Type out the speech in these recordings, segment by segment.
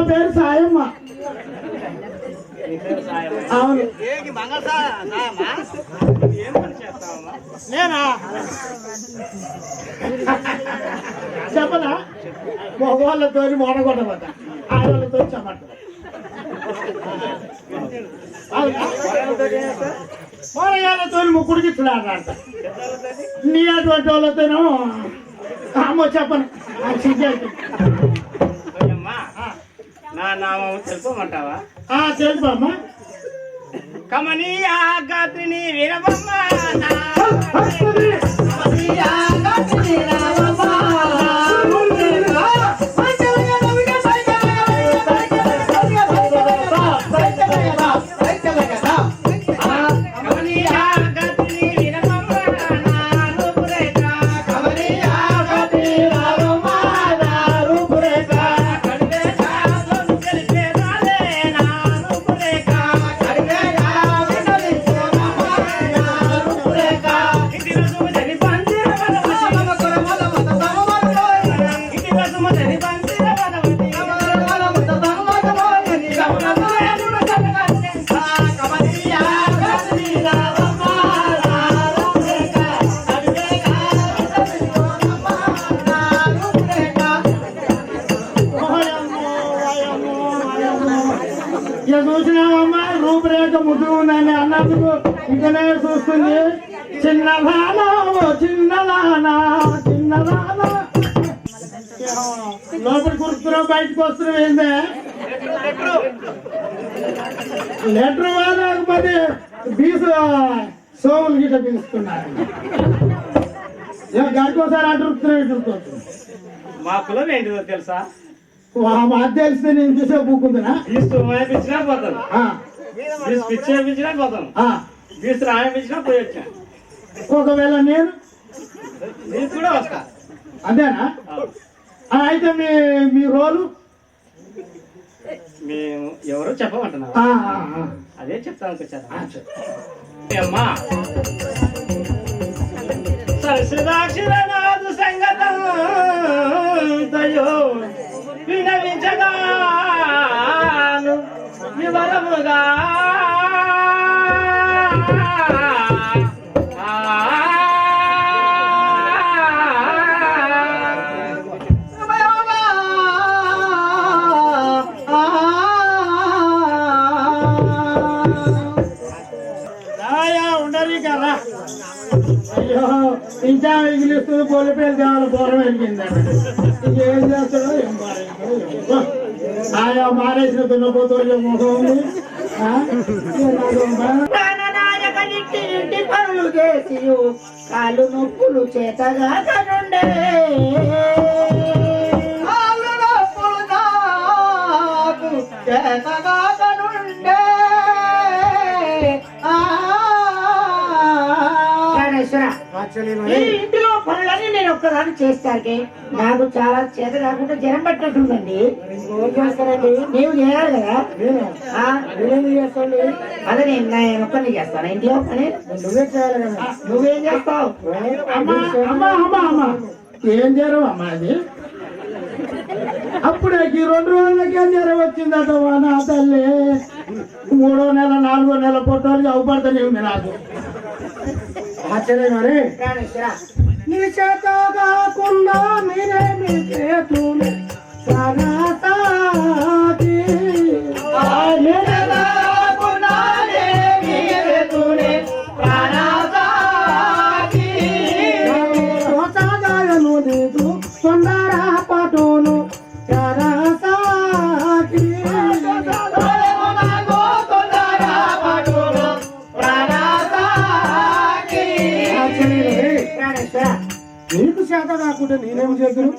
పేరు సాయమ్మ. అవును. నేనా చెప్పనా? మగవాళ్ళతో మొడగొట్టబోతా, ఆడవాళ్ళతో చెప్పట. మొరగాళ్ళతో ముక్కుడికి ఇట్లాడంట. నీ అటువంటి వాళ్ళతోనూ అమ్మో చెప్పను. నా నామం తెలుపమంటావా? తెలుపమ్మా. కమనీయా గాత్రిని వినవమ్మ. చూసినావమ్మా రూపురేఖ ముద్దు ఉందని అన్నందుకు ఇకనే చూస్తుంది. చిన్నదానా చిన్నదానా చిన్నదానా లోపల కూర్చున్నావు బయటకు వస్తున్నావు. ఏందే లెటర్ లేకపోతే బీసు సోములు గిట్ట పిలుస్తున్నారు. గంటకోసారి అడుగుతున్నాయి. మా కులం ఏంటిదో తెలుసా? మాకు తెలిస్తే నేను చూసే బుక్కుంటున్నా. పిచ్చినా పోతాను, పిచ్చినా పోతాను, బీసు రాయించినా పోయొచ్చా. ఒకవేళ నేను నీకు కూడా వస్తా. అంతేనా? అయితే మీ రోలు మేము ఎవరో చెప్పమంటున్నా. అదే చెప్తాను అమ్మా. సరస్వదాక్షరనాథు సంగతం దయో వినవించగాను వివరముగా ఉండరు కదా. అయ్యో ఇంకా ఇంగ్లీష్ పొలి పేరు కావాలి. బోరం వెలిగిందండి. ఇంకేం చేస్తాడో ఏం బాగా ఆయా మారేసిన దున్నపోతూ ముఖం ఉంది. పనులు చేసి కాళ్ళు నొప్పులు చేతగా కనుండే చేతగా కనుండే. ఇంటిలో పనులన్నీ నేను ఒక్కదాన్ని చేస్తాకే నాకు చాలా చేత కాకుండా జ్వరం పట్టినట్టుందండి. చేస్తారండి నీవు చేయాలి కదా. అదే నేను ఒక్కరిని చేస్తాను ఇంట్లో పని. నువ్వే చేయాలి కదా. నువ్వేం చేస్తావు? ఏం జ్వరం అమ్మా అది? అప్పుడే ఈ 2 రోజులకే జ్వరం వచ్చిందట. నా తల్లి 3వ నెల 4వ నెల పొట్టాలు అవుపడతానే ఉంది నాకు. ఆశ్చర్యమని నీ చేత కాకుండా మీరేమి చేతులు తొందర పటును నీకు చేత కాకుండా నేనేం చేతును?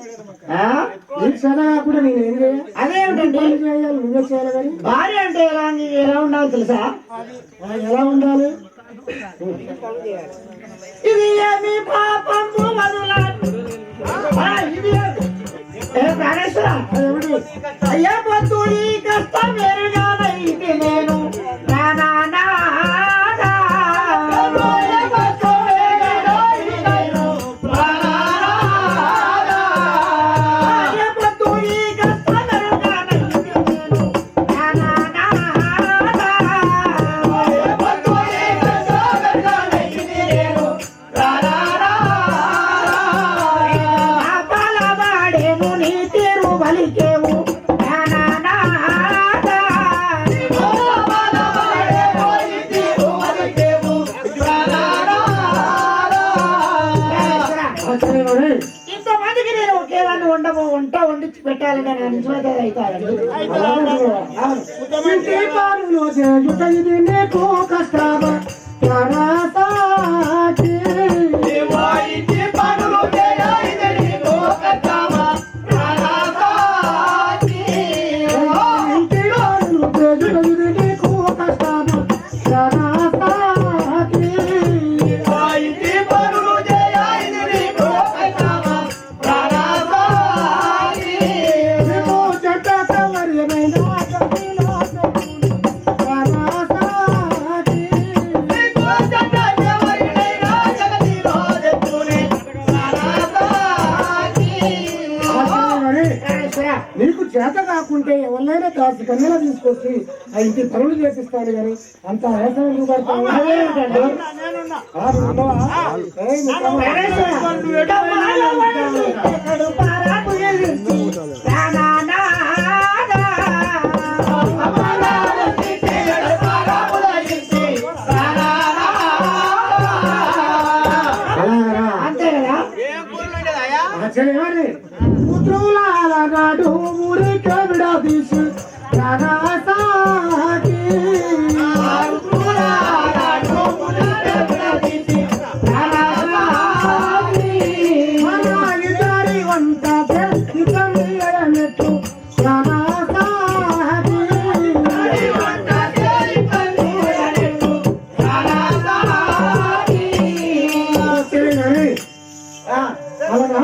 నీకు చేత కాకుండా నేనేం చేయాలి? అదేమిటండి చేయాలి? నువ్వే చేయాలి. కానీ భార్య అంటే ఎలా ఉండాలి తెలుసా? ఎలా ఉండాలి? ఇది ఏమి పాపము అయ్యా పొద్దు ఈ కష్టం మెరుగానైతే నేను పలికేవు ఇంతమందికి నేను ఒకేలాంటి వంట వండించి పెట్టాలని నా నిజమైతే అవుతారండి. ఇంటి పనులు చేయుట ఇది నీకు కష్టమా ప్రాణసాటి. ఇంటి పనులు చేయ ఇది నీకు కష్టమా ప్రాణసాటి. ఇంటి పనులు చేయుట ఇది నీకు కష్టమా ప్రాణసాటి. ఇంటి పనులు చేయ ఇది నీకు కష్టమా ప్రాణసాటి. నీకు చెడ్డ సౌకర్యమైన నీకు చేత కాకుంటే ఎవరినైనా కాస్త కన్నెల తీసుకొచ్చి ఆ ఇంటి పనులు చేపిస్తాను కానీ అంత అవసరం అంతే కదా పుత్రులాల నాడు ఊరికే విడదీసి ప్రాణసాకి. మన ఇద్దరి వంట నెట్టు ప్రాణసాకి. అలనాడు